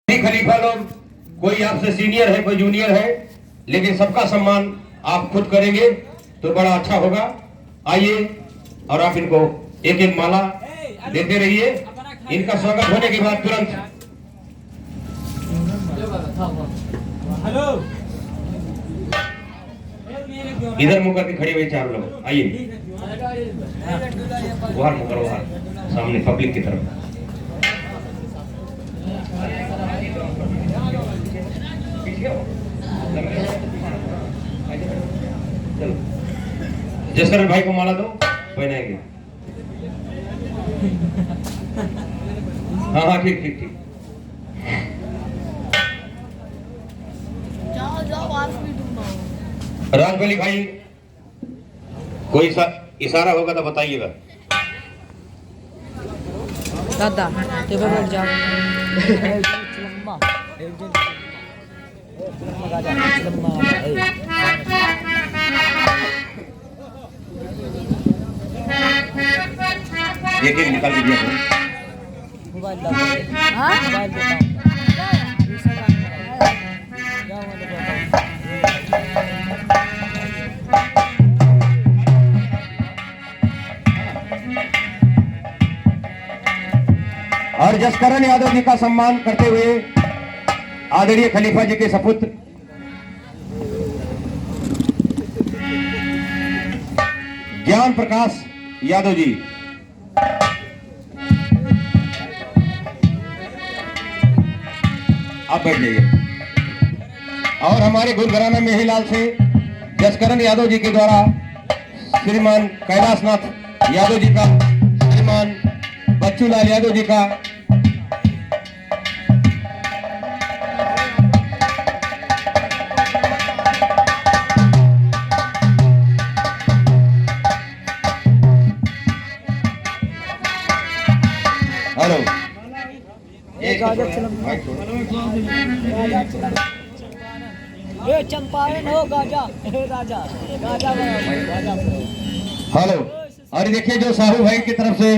खलीफा लोग, कोई आपसे सीनियर है, कोई जूनियर है, लेकिन सबका सम्मान आप खुद करेंगे तो बड़ा अच्छा होगा। आइए और आप इनको एक एक माला देते रहिए। इनका स्वागत होने के बाद तुरंत इधर मुंह करके खड़े हुए चार लोग आइए, वहां मुंह करो, वहां सामने पब्लिक की तरफ। जसकरण भाई को माला दो, पहनाएंगे। हाँ हाँ, ठीक ठीक ठीक। राजबली भाई, कोई इशारा होगा तो बताइएगा। दादा टेबल बैठ जाओ। देखिए निकाल दीजिए। और जसकरण यादव जी का सम्मान करते हुए आदरणीय खलीफा जी के सपुत्र ज्ञान प्रकाश यादव जी, आप बैठ जाइए। और हमारे गुरुघराना मेहीलाल से जसकरण यादव जी के द्वारा श्रीमान कैलाशनाथ यादव जी का, श्रीमान बच्चूलाल यादव जी का, हेलो चंपारण हो गाजा राजा राजा हेलो। और देखिए जो साहू भाई की तरफ से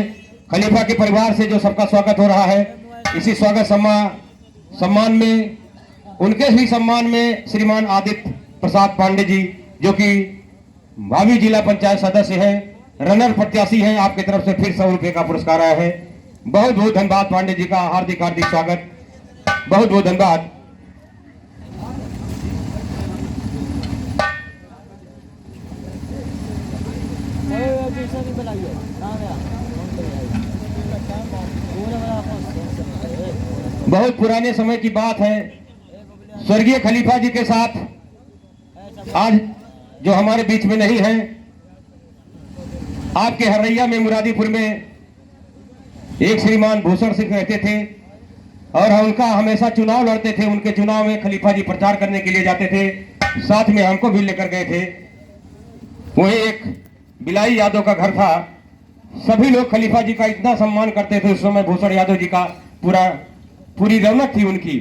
खलीफा के परिवार से जो सबका स्वागत हो रहा है, इसी स्वागत सम्मान में उनके ही सम्मान में श्रीमान आदित्य प्रसाद पांडे जी, जो कि भावी जिला पंचायत सदस्य हैं, रनर प्रत्याशी हैं, आपकी तरफ से फिर 100 रुपए का पुरस्कार आया है। बहुत बहुत धन्यवाद पांडे जी का, हार्दिक हार्दिक स्वागत, बहुत बहुत धन्यवाद। बहुत पुराने समय की बात है, स्वर्गीय खलीफा जी के साथ आज जो हमारे बीच में नहीं है, आपके हरैया में मुरादीपुर में एक श्रीमान भूषण सिंह रहते थे और उनका हमेशा चुनाव लड़ते थे। उनके चुनाव में खलीफा जी प्रचार करने के लिए जाते थे, साथ में हमको भी लेकर गए थे। वही एक बिलाई यादव का घर था। सभी लोग खलीफा जी का इतना सम्मान करते थे उस समय, भूषण यादव जी का पूरी रौनक थी उनकी।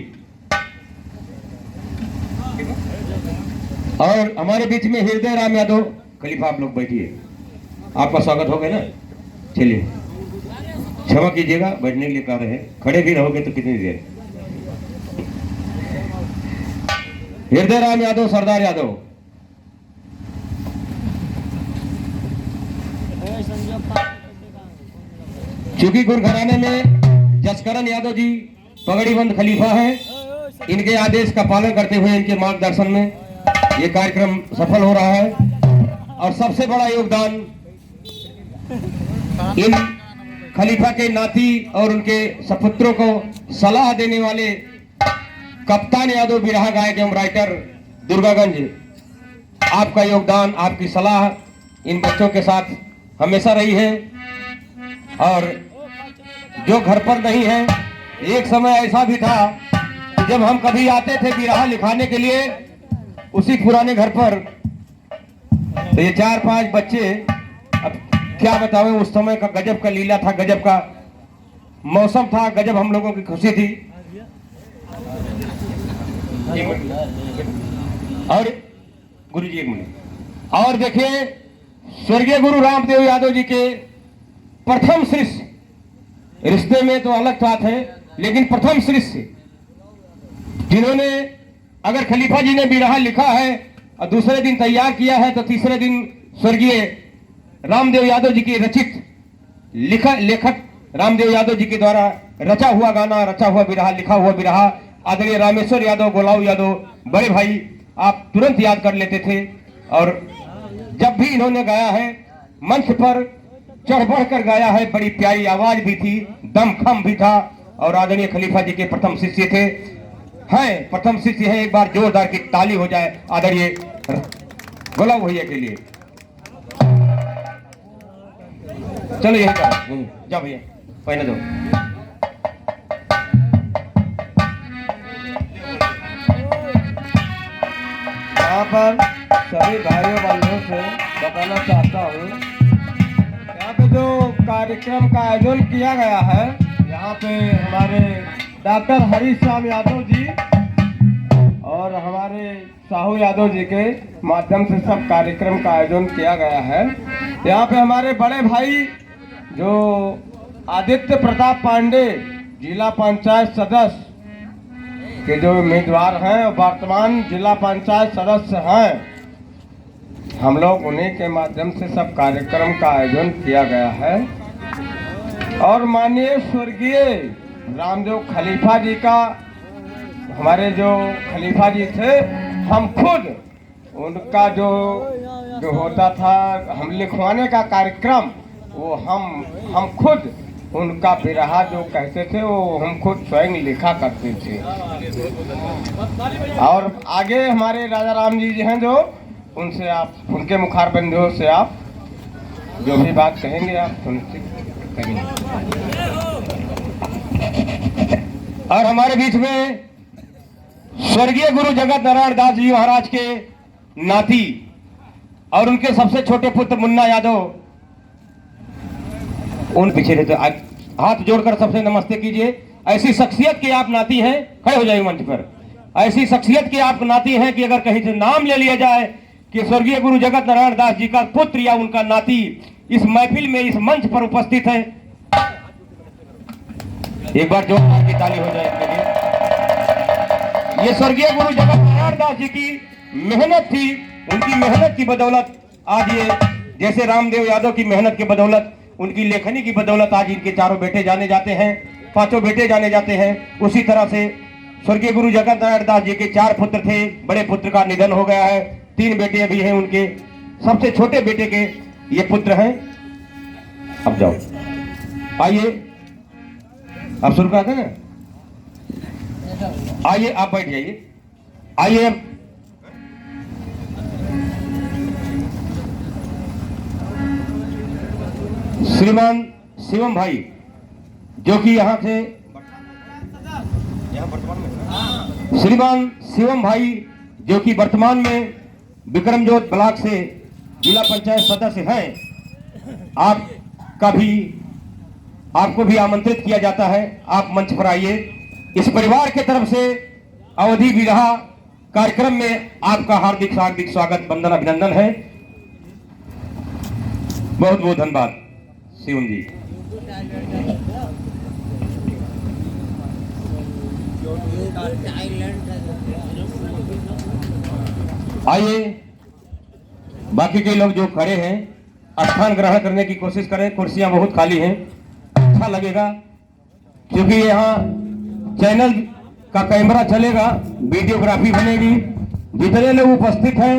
और हमारे बीच में हृदय राम यादव, खलीफा आप लोग बैठिए, आपका स्वागत हो गया ना। चलिए क्षमा कीजिएगा, बैठने के लिए कह रहे हैं, खड़े भी रहोगे तो कितनी देर। हृदय राम यादव, सरदार यादव, चूंकि गुरुघराने में जसकरण यादव जी पगड़ीबंद खलीफा हैं, इनके आदेश का पालन करते हुए इनके मार्गदर्शन में ये कार्यक्रम सफल हो रहा है। और सबसे बड़ा योगदान इन खलीफा के नाती और उनके सपुत्रों को सलाह देने वाले कप्तान यादव बिरहा गायक एवं राइटर दुर्गागंज, आपका योगदान, आपकी सलाह इन बच्चों के साथ हमेशा रही है। और जो घर पर नहीं है, एक समय ऐसा भी था कि जब हम कभी आते थे बिरहा लिखाने के लिए उसी पुराने घर पर, तो ये 4-5 बच्चे, अब क्या बतावें, उस समय का गजब का लीला था, गजब का मौसम था, गजब हम लोगों की खुशी थी। और गुरु जी एक मिनट, और देखिए स्वर्गीय गुरु रामदेव यादव जी के प्रथम शिष्य, रिश्ते में तो अलग बात है, लेकिन प्रथम शिष्य जिन्होंने अगर खलीफा जी ने बिरहा लिखा है और दूसरे दिन तैयार किया है तो तीसरे दिन स्वर्गीय रामदेव यादव जी की रचित लेखक रामदेव यादव जी के द्वारा रचा हुआ गाना, रचा हुआ बिरहा, लिखा हुआ बिरहा आदरणीय रामेश्वर यादव, गोलाव यादव बड़े भाई आप तुरंत याद कर लेते थे। और जब भी इन्होंने गाया है मंच पर चढ़ बढ़ कर गाया है, बड़ी प्यारी आवाज भी थी, दमखम भी था और आदरणीय खलीफा जी के प्रथम शिष्य थे, हैं प्रथम शिष्य है। एक बार जोरदार की ताली हो जाए आदरणीय गोलाव भैया के लिए। चलो यही करो, जाओ भैया पहले दो। यहाँ पर सभी भाइयों बंधुओं से बताना चाहता हूँ, यहाँ पे जो कार्यक्रम का आयोजन किया गया है, यहाँ पे हमारे डॉक्टर हरीश श्याम यादव जी और हमारे साहू यादव जी के माध्यम से सब कार्यक्रम का आयोजन किया गया है। यहाँ पे हमारे बड़े भाई जो आदित्य प्रताप पांडे जिला पंचायत सदस्य के जो उम्मीदवार हैं और वर्तमान जिला पंचायत सदस्य हैं, हम लोग उन्हीं के माध्यम से सब कार्यक्रम का आयोजन किया गया है। और माननीय स्वर्गीय रामदेव खलीफा जी का, हमारे जो खलीफा जी थे, हम खुद उनका जो होता था हम लिखवाने का कार्यक्रम, वो हम खुद उनका बिरहा जो कहते थे वो हम खुद स्वयं लिखा करते थे। और आगे हमारे राजा राम जी हैं जो, उनसे आप उनके मुखारबंदियों से आप जो भी बात कहेंगे आप सुनिश्चित करेंगे। और हमारे बीच में स्वर्गीय गुरु जगत नारायण दास जी महाराज के नाती और उनके सबसे छोटे पुत्र मुन्ना यादव, उन पीछे रहते, हाथ जोड़कर सबसे नमस्ते कीजिए। ऐसी शख्सियत के आप नाती हैं, खड़े हो जाइए मंच पर। ऐसी शख्सियत के आप नाती हैं कि अगर कहीं से नाम ले लिया जाए कि स्वर्गीय गुरु जगत नारायण दास जी का पुत्र या उनका नाती इस महफिल में, इस मंच पर उपस्थित है, एक बार जोरदार की ताली हो जाए इसके लिए। ये स्वर्गीय गुरु जगत नारायण दास जी की मेहनत थी, उनकी मेहनत की बदौलत आज ये, जैसे रामदेव यादव की मेहनत की बदौलत, उनकी लेखनी की बदौलत आज इनके चारों बेटे जाने जाते हैं, पांचों बेटे जाने जाते हैं। उसी तरह से स्वर्गीय गुरु जगत नारायण दास जी के 4 पुत्र थे, बड़े पुत्र का निधन हो गया है, 3 बेटे अभी हैं उनके, सबसे छोटे बेटे के ये पुत्र हैं। अब जाओ, आइए अब शुरू करते हैं ना, आइए आप बैठ जाइए। आइए श्रीमान शिवम भाई जो कि यहाँ से, श्रीमान शिवम भाई जो कि वर्तमान में विक्रमजोत ब्लॉक से जिला पंचायत सदस्य हैं, आपको भी आमंत्रित किया जाता है, आप मंच पर आइए। इस परिवार के तरफ से अवधि विरहा कार्यक्रम में आपका हार्दिक हार्दिक स्वागत, वंदन, अभिनंदन है। बहुत बहुत धन्यवाद शिवम जी। आइए बाकी के लोग जो खड़े हैं स्थान ग्रहण करने की कोशिश करें, कुर्सियां बहुत खाली हैं, अच्छा लगेगा क्योंकि यहाँ चैनल का कैमरा चलेगा, वीडियोग्राफी बनेगी। जितने लोग उपस्थित हैं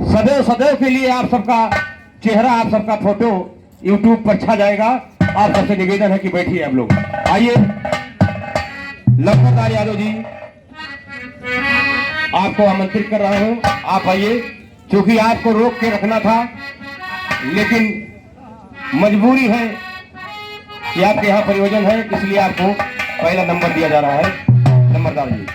सदैव सदैव के लिए आप सबका चेहरा, आप सबका फोटो यूट्यूब पर छा जाएगा। आप सबसे निवेदन है कि बैठिए आप लोग। आइए लखनदार यादव जी, आपको आमंत्रित कर रहा हूं, आप आइए। क्योंकि आपको रोक के रखना था लेकिन मजबूरी है कि आपके यहाँ प्रयोजन है, इसलिए आपको पहला नंबर दिया जा रहा है। नंबरदार जी,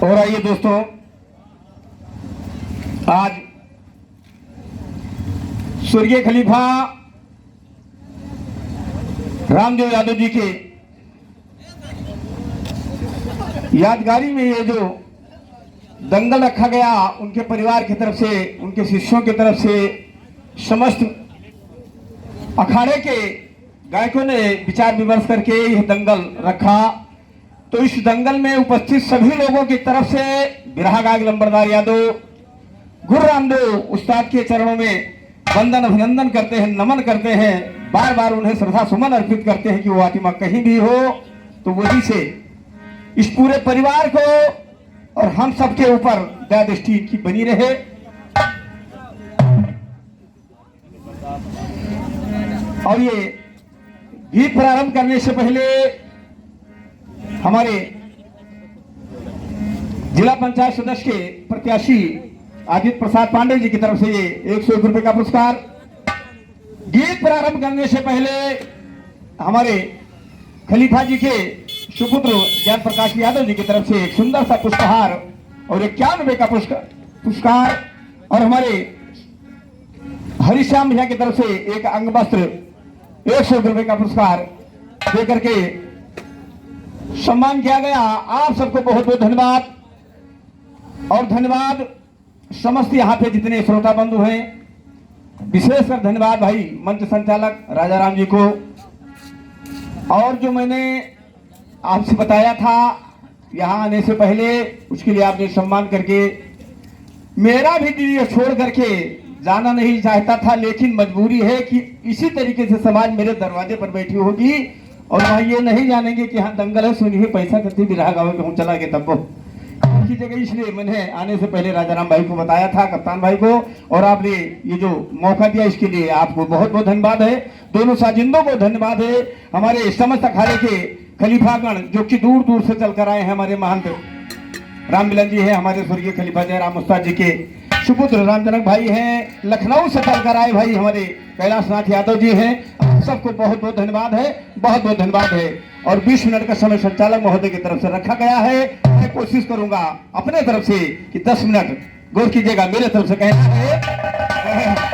और आइए दोस्तों, आज स्वर्गीय खलीफा रामदेव यादव जी के यादगारी में ये जो दंगल रखा गया, उनके परिवार की तरफ से, उनके शिष्यों की तरफ से, समस्त अखाड़े के गायकों ने विचार विमर्श करके यह दंगल रखा। तो इस दंगल में उपस्थित सभी लोगों की तरफ से बिरहा गायक लंबरदार यादव गुरु रामदेव उस्ताद के चरणों में वंदन अभिनंदन करते हैं, नमन करते हैं, बार बार उन्हें श्रद्धा सुमन अर्पित करते हैं कि वो आत्मा कहीं भी हो तो वहीं से इस पूरे परिवार को और हम सबके ऊपर दया दृष्टि की बनी रहे। और ये गीत प्रारंभ करने से पहले हमारे जिला पंचायत सदस्य के प्रत्याशी आदित्य प्रसाद पांडे जी की तरफ से ये 101 रुपए का पुरस्कार। गीत प्रारंभ करने से पहले हमारे खलीफा जी के सुपुत्र ज्ञान प्रकाश यादव जी की तरफ से एक सुंदर सा पुष्पहार और 51 रुपए का पुरस्कार, और हमारे हरिश्याम भैया की तरफ से एक अंग वस्त्र 101 रुपए का पुरस्कार देकर के सम्मान किया गया। आप सबको बहुत बहुत धन्यवाद। और धन्यवाद समस्त यहाँ पे जितने श्रोता बंधु हैं, विशेषकर धन्यवाद भाई मंच संचालक राजा राम जी को। और जो मैंने आपसे बताया था यहाँ आने से पहले, उसके लिए आपने सम्मान करके, मेरा भी दिल छोड़ करके जाना नहीं चाहता था, लेकिन मजबूरी है कि इसी तरीके से समाज मेरे दरवाजे पर बैठी होगी और वहाँ ये नहीं जानेंगे कि हाँ दंगल है, सुनिए पैसा करती बिरहा गाँव में हूँ चला के तब की जगह। इसलिए मैंने आने से पहले राजा राम भाई को बताया था, कप्तान भाई को, और आपने ये जो मौका दिया इसके लिए आपको बहुत बहुत धन्यवाद है। दोनों साजिंदों को धन्यवाद है। हमारे समस्त अखाड़े के खलीफागण जो कि दूर दूर से चलकर आए हैं, हमारे महंत राम मिलन जी हैं, हमारे स्वर्गीय खलीफा जयराम उस्ताद जी के सुपुत्र रामजनक भाई हैं, लखनऊ से चलकर आए भाई हमारे कैलाश नाथ यादव जी हैं। आप सबको बहुत बहुत धन्यवाद है, बहुत बहुत धन्यवाद है। और 20 मिनट का समय संचालक महोदय की तरफ से रखा गया है। मैं कोशिश करूंगा अपने तरफ से कि 10 मिनट गौर कीजिएगा, मेरे तरफ से कहना है।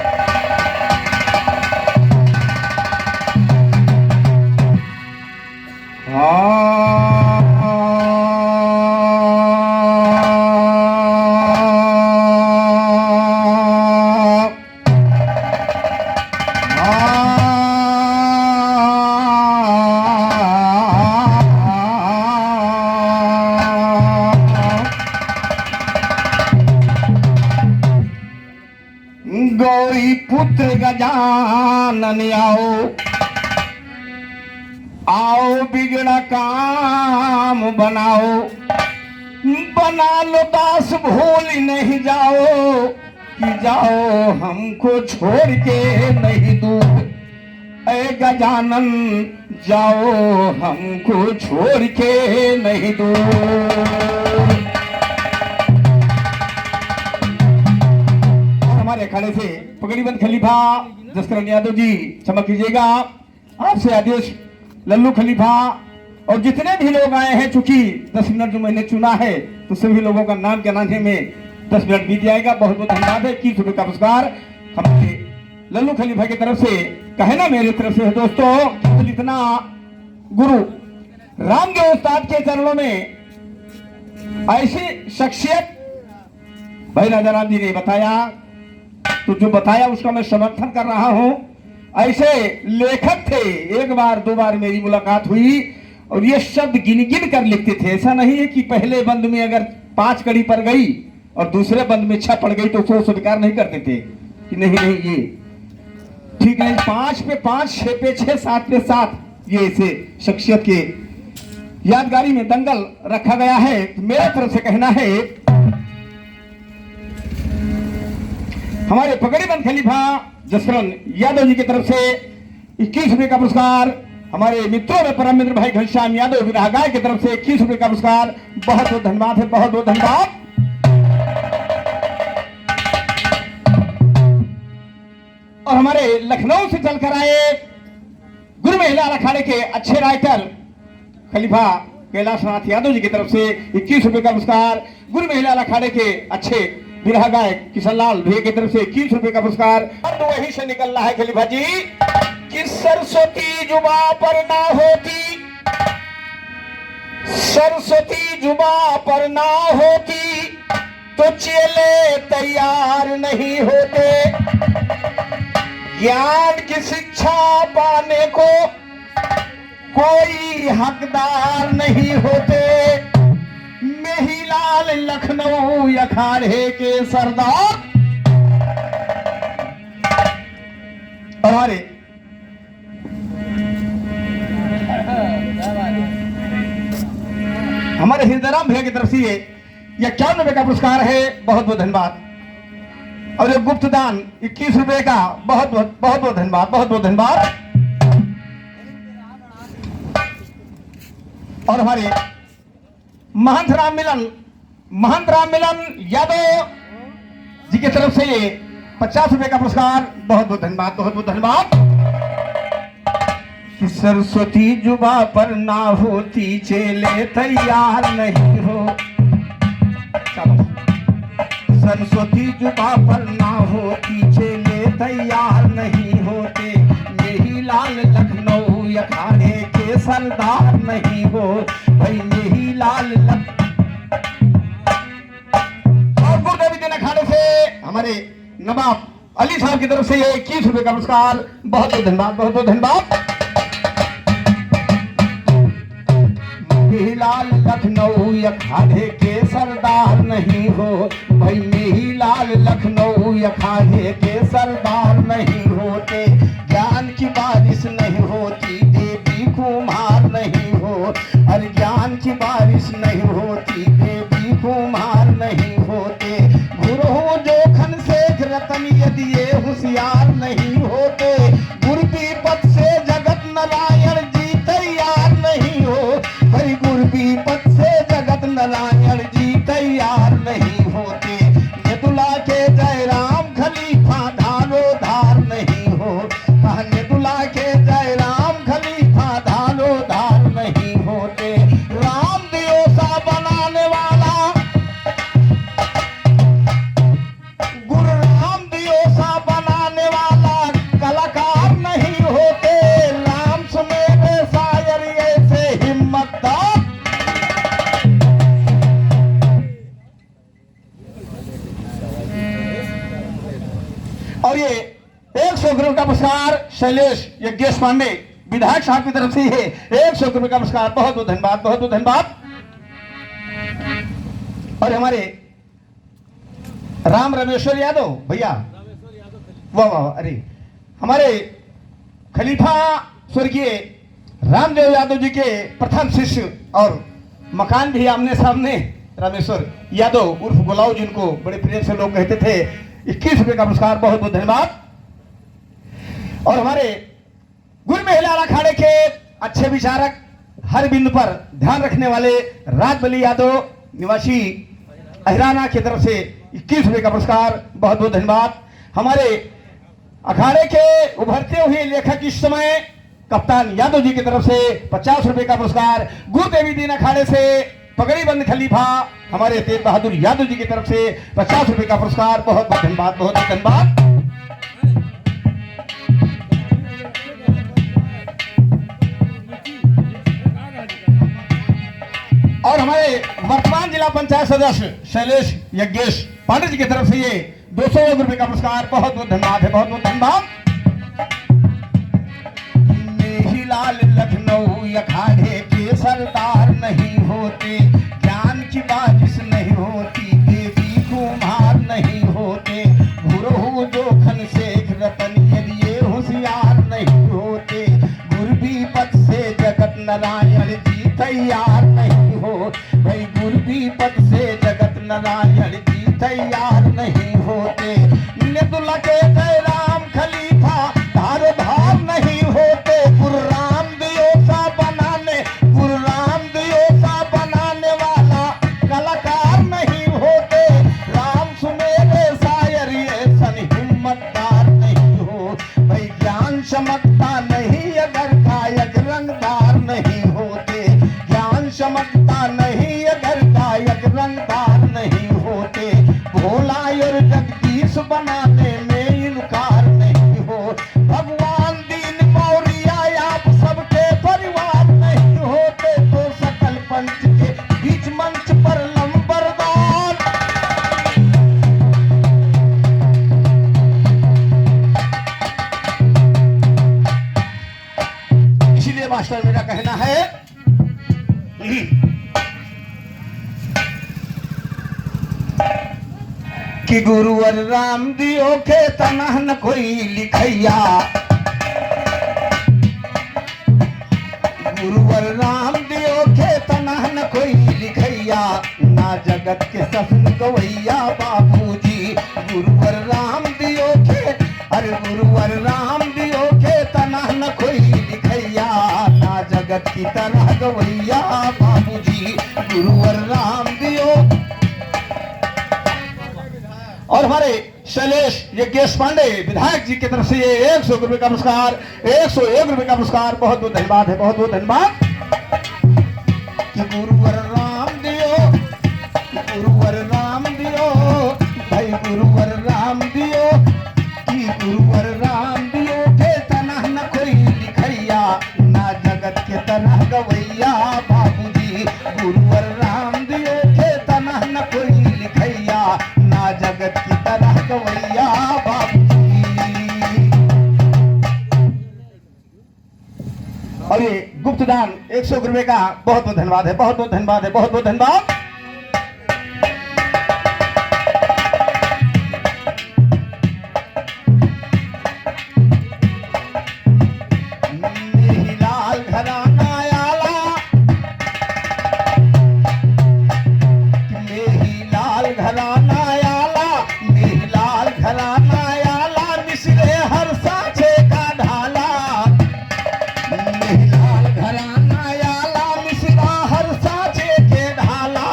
गौरी पुत्र गजानन आओ बिगड़ा काम बनाओ, बना लो दास भूल नहीं जाओ, कि जाओ हमको छोड़ के नहीं दूर। ऐ गजानन जाओ हमको छोड़ के नहीं दूर। हमारे अखाड़े से पगड़ीबंद खलीफा जसकरण यादव जी, क्षमा कीजिएगा, आपसे आदेश लल्लू खलीफा और जितने भी लोग आए हैं, चूंकि 10 मिनट जो मैंने चुना है तो सभी लोगों का नाम कहलाने में 10 मिनट बीत जाएगा। बहुत बहुत धन्यवाद है। 21 रुपए का पुरस्कार हमारे लल्लू खलीफा की तरफ से, कहना मेरी तरफ से है दोस्तों। तो इतना गुरु रामदेव उस्ताद के चरणों में ऐसी शख्सियत भाई राजा राम जी ने बताया, तो जो बताया उसका मैं समर्थन कर रहा हूं। ऐसे लेखक थे, एक बार दो बार मेरी मुलाकात हुई और ये शब्द गिन गिन कर लिखते थे। ऐसा नहीं है कि पहले बंद में अगर 5 कड़ी पड़ गई और दूसरे बंद में 6 पड़ गई तो उसको स्वीकार नहीं करते थे कि नहीं नहीं ये ठीक नहीं। 5 पे 5, 6 पे 6, 7 पे 7, ये ऐसे शख्सियत के यादगारी में दंगल रखा गया है। मेरे तरफ से कहना है, हमारे पगड़ीबंद खलीफा जसकरण यादव जी की तरफ से 21 रुपए का पुरस्कार, हमारे मित्रों में परम मित्र भाई घनश्याम यादव विरहा गायक की तरफ से 21 रुपए का पुरस्कार। बहुत बहुत धन्यवाद है, बहुत बहुत धन्यवाद। और हमारे लखनऊ से चलकर आए गुरु महिला अखाड़े के अच्छे राइटर खलीफा कैलाश नाथ यादव जी की तरफ से 21 रुपए का पुरस्कार। गुरु महिला अखाड़े के अच्छे बिरहा गायक किशन लाल भैया की तरफ से 21 रुपए का पुरस्कार। अब तो वहीं से निकल रहा है खलीफा जी कि सरस्वती जुबा पर ना होती, सरस्वती जुबा पर ना होती तो चेले तैयार नहीं होते। ज्ञान की शिक्षा पाने को कोई हकदार नहीं होते। मेहीलाल लखनऊ अखाड़े के सरदार और हमारे हृदयराम भैया की तरफ से ये 51 रुपए का पुरस्कार है। बहुत बहुत धन्यवाद। और ये गुप्त दान 21 रुपए का बहुत बहुत धन्यवाद, बहुत बहुत धन्यवाद। और हमारे महंत राम मिलन यादव जी की तरफ से ये 50 रुपए का पुरस्कार। बहुत बहुत धन्यवाद, बहुत बहुत धन्यवाद। कि सरस्वती जुबा पर ना होती चेले तैयार नहीं हो। चलो। सरस्वती जुबा पर ना होती चेले तैयार नहीं होते। यही लाल लखनऊ अखाड़े के सरदार नहीं हो भाई। यही लाल और गुरुदेवी दिन अखाड़े से हमारे नवाब अली साहब की तरफ से ये 21 रुपए का पुरस्कार। बहुत बहुत धन्यवाद, बहुत बहुत धन्यवाद। मेहीलाल लखनऊ अखाड़े के सरदार नहीं हो भाई। मेहीलाल लखनऊ अखाड़े के सरदार नहीं होते। ज्ञान की बारिश नहीं होती, देवी कुमार नहीं हो। अरे ज्ञान की बारिश नहीं होती, देवी कुमार नहीं होते। गुरु जोखन शेख रतन यदि ये होशियार नहीं होते। गुरपीपत से जगत नारायण जी तैयार नहीं हो भाई। गुरपीपत से जगत नारायण जी तैयार नहीं होते। नेतुला के जयराम खलीफा धारो धार नहीं हो। नेतुला के जयराम खलीफा धारो धार नहीं होते। राम दियोसा बनाने वाला गुरु राम दियोसा बनाने वाला कलाकार नहीं होते। राम सुमेरे शायर ऐसे हिम्मतदार। और ये 100 रुपए का पुरस्कार शैलेश यज्ञेश पांडे विधायक साहब की तरफ से है 100 रुपए का पुरस्कार। बहुत बहुत धन्यवाद, बहुत बहुत धन्यवाद। और हमारे राम रमेश्वर यादव भैया, वाह वाह। अरे हमारे खलीफा स्वर्गीय रामदेव यादव जी के प्रथम शिष्य और मकान भी आमने सामने रामेश्वर यादव उर्फ गुलाव जिनको बड़े प्रेम से लोग कहते थे। 21 रुपए का पुरस्कार। बहुत बहुत धन्यवाद। और हमारे गुरु महिला अखाड़े के अच्छे विचारक, हर बिंदु पर ध्यान रखने वाले राजबली यादव निवासी अहिराना की तरफ से 21 रुपए का पुरस्कार। बहुत बहुत धन्यवाद। हमारे अखाड़े के उभरते हुए लेखक इस समय कप्तान यादव जी की तरफ से 50 रुपए का पुरस्कार। गुरुदेवी दिन अखाड़े से पगड़ी बंद खलीफा हमारे तेज बहादुर यादव जी की तरफ से 50 रुपए का पुरस्कार। बहुत बहुत धन्यवाद, बहुत बहुत धन्यवाद। और हमारे वर्तमान जिला पंचायत सदस्य शैलेश यज्ञेश पांडे जी की तरफ से ये 200 रुपए का पुरस्कार। बहुत बहुत धन्यवाद है, बहुत बहुत धन्यवाद। मेहीलाल लखनऊ अखाड़े के सरदार नहीं होते। ज्ञान की बारिश नहीं होती, देवी कुमार नहीं होते। गुरु जोखन शेख रतन यदि ये होशियार नहीं होते। गुरबीपत से जगत नारायण जी तैयार नहीं हो भाई। गुरबीपत से जगत नारायण जी तैयार नहीं होते। नेतुला के जयराम खलीफा धारो धार नहीं होते। गुरु राम दियोसा बनाने वाला कलाकार नहीं होते। राम सुमेरे शायर ये सन हिम्मतदार नहीं हो भाई। ज्ञान चमकता नहीं अगर काया मास्टर मेरा कहना है कि गुरुवर राम दियो के तनह न कोई लिखैया, गुरुवर राम दियो के तनह न कोई लिखैया, ना जगत के सफन गवैया बाबूजी। गुरुवर राम दियो के, अरे गुरुवर राम दियो के तनह न कोई लिखैया, ना जगत की तरह गवैया बाबूजी। गुरुवर राम दियो। और हमारे शैलेश यज्ञेश पांडे विधायक जी की तरफ से ये 100 रुपए का पुरस्कार, 101 रुपए का पुरस्कार। बहुत बहुत धन्यवाद है, बहुत बहुत धन्यवाद। कि गुरुवर राम दियो, गुरुवर राम दियो, भाई गुरुवर राम दियो, कि गुरुवर राम दियो के तनह न कोई लिखैया, ना जगत के तरह गवैया बाबूजी। गुरुवर राम दियो के तनह न कोई लिखैया, ना जगत की तरह गवैया बाबूजी। और ये गुप्त दान 100 रुपए का बहुत बहुत धन्यवाद है, बहुत बहुत धन्यवाद है, बहुत बहुत धन्यवाद। लाल घराना आला, लाल घराना आला, लाल घराना आला, मिसरे हर साचे का ढाला। लाल घराना आला, मिसरा हर साचे के ढाला।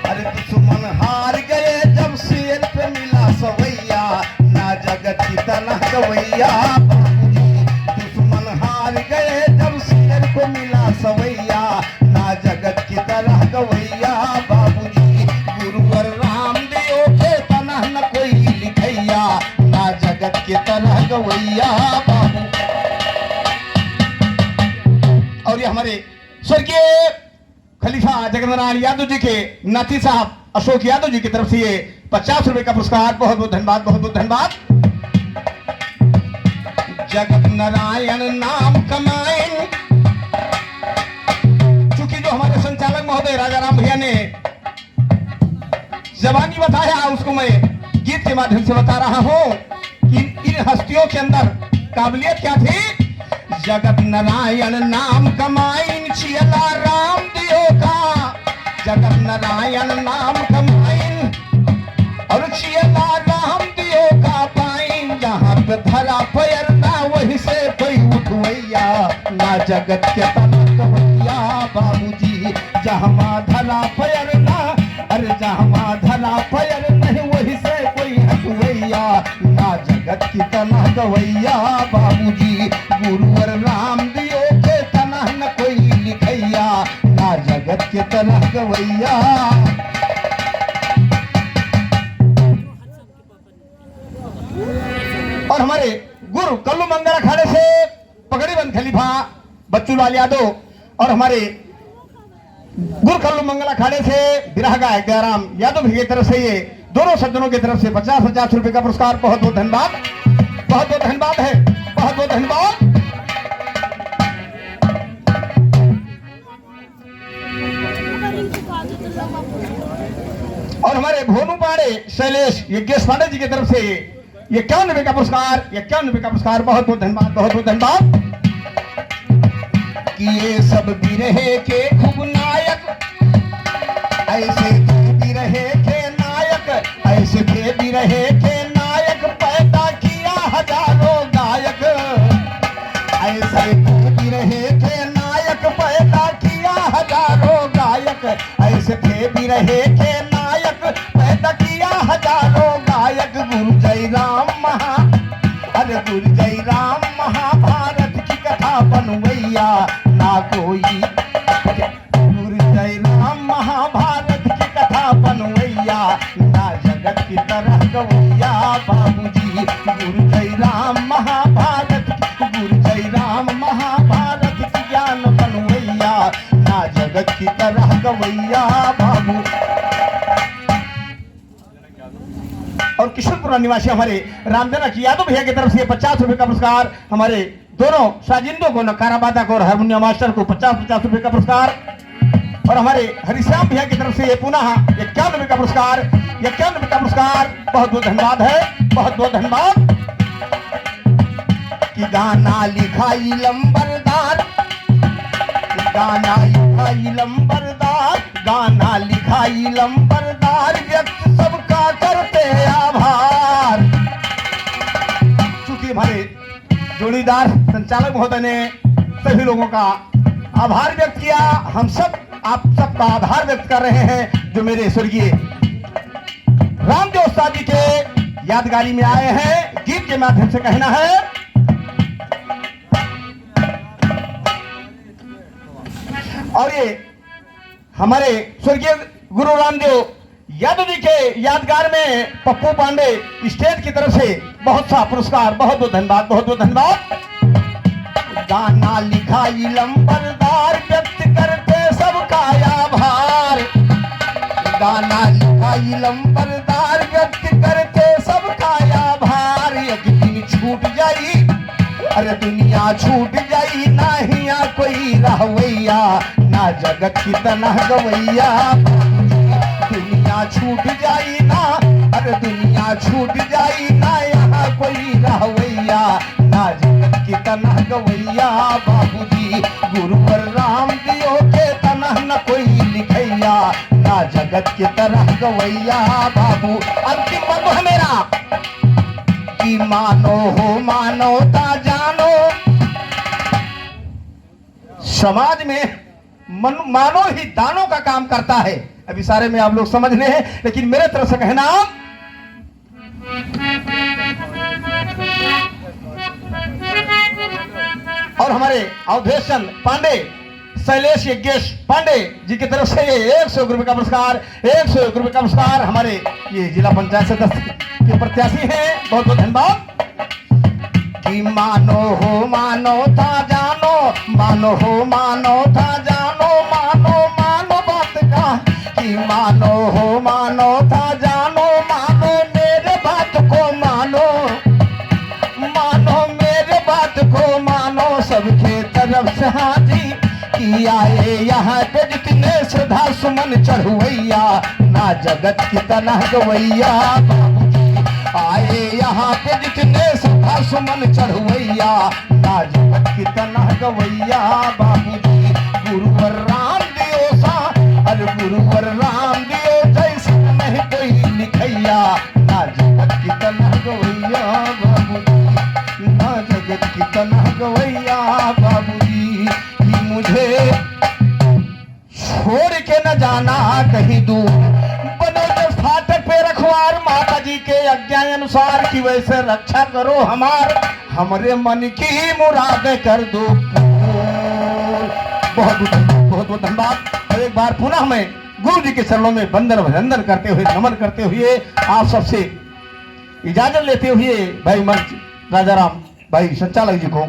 अरे दुश्मन हार गए जब शेर पे मिला सवैया, ना जगत की तरह गवैया बाबूजी। दुश्मन हार गए जब शेर को मिला सवैया, ना जगत की तरह गवैया बाबूजी। गुरुवर राम दियो के तनह न कोई लिखैया, ना जगत के तरह गवैया बाबू। और ये हमारे स्वर्गीय खलीफा जगन्नाथ यादव जी के नाती साहब अशोक यादव जी की तरफ से ये 50 रुपए का पुरस्कार। बहुत बहुत धन्यवाद, बहुत बहुत धन्यवाद। जगत नारायण नाम कमाएं, चूंकि जो हमारे संचालक महोदय राजा राम भैया ने जबानी बताया, उसको मैं गीत के माध्यम से बता रहा हूं कि इन हस्तियों के अंदर काबिलियत क्या थी। जगत नारायण नाम कमाइन, छियला राम दियो का। जगत नारायण नाम कमाइन और छियला राम दियो का पाइन। जहां पे धरा पैर ना वहीं से कोई उठवैया, ना जगत के तनक गवैया बाबूजी। जहां धरा पैर ना, अरे जहां धरा पैर नहीं वहीं से कोई हटवैया, ना जगत की तनह गवैया बाबूजी। गुरुवर राम दियो के तनह न कोई लिखैया, ना जगत के तनह गवैया। और हमारे गुरु कल्लू मंगल अखाड़े से पगड़ी बंद खलीफा बच्चू लाल यादव और हमारे गुरु कल्लू मंगल अखाड़े से बिरहा गायक दयाराम यादव की तरफ से ये दोनों सज्जनों की तरफ से 50-50 रुपए का पुरस्कार। बहुत बहुत धन्यवाद, बहुत बहुत धन्यवाद है, बहुत बहुत धन्यवाद। और हमारे भोनू पाड़े शैलेश यज्ञेश पांडे जी की तरफ से 51 रुपए का पुरस्कार, 51 रुपए का पुरस्कार। बहुत बहुत धन्यवाद, बहुत बहुत धन्यवाद। कि ये सब भी रहे के खूब नायक, ऐसे भी रहे के नायक, ऐसे भी रहे के नायक, पैदा किया हजारों गायक। ऐसे भी रहे के नायक, पैदा किया हजारों गायक। ऐसे भी रहे के नायक, पैदा किया हजारों गायक। गुरु जय राम अरे गुरु जय राम महाभारत की कथा बनवैया, ना कोई। गुरु जय राम महाभारत की कथा बनवैया, ना जगत की तरह गवैया बाबूजी। गुरु जय राम महाभारत की, गुरु जय राम महाभारत की ज्ञान बनवैया, ना जगत की तरह गवैया बाबू। और किशनपुरा निवासी हमारे रामदेना की यादव भैया की तरफ से 50 रुपए का पुरस्कार हमारे दोनों साजिंदों को, नकारा बादक और हारमोनियम मास्टर को 50-50 रुपए का पुरस्कार, और हमारे हरिश्याम भैया की तरफ से ये पुनः 51 रुपए का पुरस्कार, 51 रुपए का पुरस्कार। बहुत बहुत धन्यवाद है, बहुत बहुत धन्यवाद। कि गाना लिखाई लंबरदार, गाना लिखाई लंबरदार, गाना लिखाई लंबरदार, व्यक्त सबका करते आभार। चूंकि हमारे जोड़ीदार संचालक महोदय ने सभी लोगों का आभार व्यक्त किया, हम सब आप सबका आभार व्यक्त कर रहे हैं जो मेरे स्वर्गीय रामदेव उस्ताद जी के यादगारी में आए हैं। गीत के माध्यम से कहना है, और ये हमारे स्वर्गीय गुरु रामदेव यादव जी के यादगार में पप्पू पांडे स्टेट की तरफ से बहुत सा पुरस्कार। बहुत बहुत धन्यवाद, बहुत बहुत धन्यवाद। गाना लिखाई लंबरदार, व्यक्त करते सबका आभार। गाना लिखाई लंबरदार, व्यक्त करते सबका आभार। एक दिन छूट जाई, अरे दुनिया छूट जाई, ना हिया कोई रहवैया, ना जगत की तनह गवैया। दुनिया छूट जाई ना, अरे दुनिया छूट जाई, ना यहाँ कोई रहवैया, ना जगत की तनह गवैया। बाबूजी गुरुवर राम दियो के तनह न कोई लिखैया, ना जगत की तरह गवैया। बाबू अंतिम बंधु है मेरा कि मानो हो मानवता जानो। समाज में मानो ही दानों का काम करता है। अभी सारे में आप लोग समझ रहे हैं, लेकिन मेरे तरफ से कहना, और हमारे अवधेश चंद पांडे, शैलेश यज्ञेश पांडे जी की तरफ से 101 रुपए का पुरस्कार, 101 रुपए का पुरस्कार। हमारे ये जिला पंचायत सदस्य के प्रत्याशी हैं, बहुत बहुत धन्यवाद। कि मानो हो मानवता जानो, मानो हो मानवता जानो, मानो मानो बात का। कि मानो हो मानवता जानो, मानो मेरे बात को मानो, मानो मेरे बात को मानो। सबके तरफ से हाजी कि आए यहाँ पे जितने श्रद्धा सुमन चढ़वैया, ना जगत की तनह गवैया। आए यहाँ पे जितने श्रद्धा सुमन चढ़वैया, ना जगत की तनह गवैया। बाबूजी गुरुवर राम दियो सा, अरे गुरुवर राम दियो जैसे नहीं कोई लिखैया, ना जगत की तनह गवैया। बाबूजी ना जगत की तनह गवैया। बाबूजी कि मुझे छोड़ के न जाना कहीं दूर, बनो जो फाटक पे रखवार, माता जी के आज्ञा अनुसार कि वैसे रक्षा करो हमार, हमरे मन की मुराद कर दो। बहुत बहुत धन्यवाद। और एक बार पुनः मैं गुरु जी के चरणों में वंदन अभिनंदन करते हुए, नमन करते हुए आप सबसे इजाजत लेते हुए भाई मंच राजाराम भाई संचालक जी को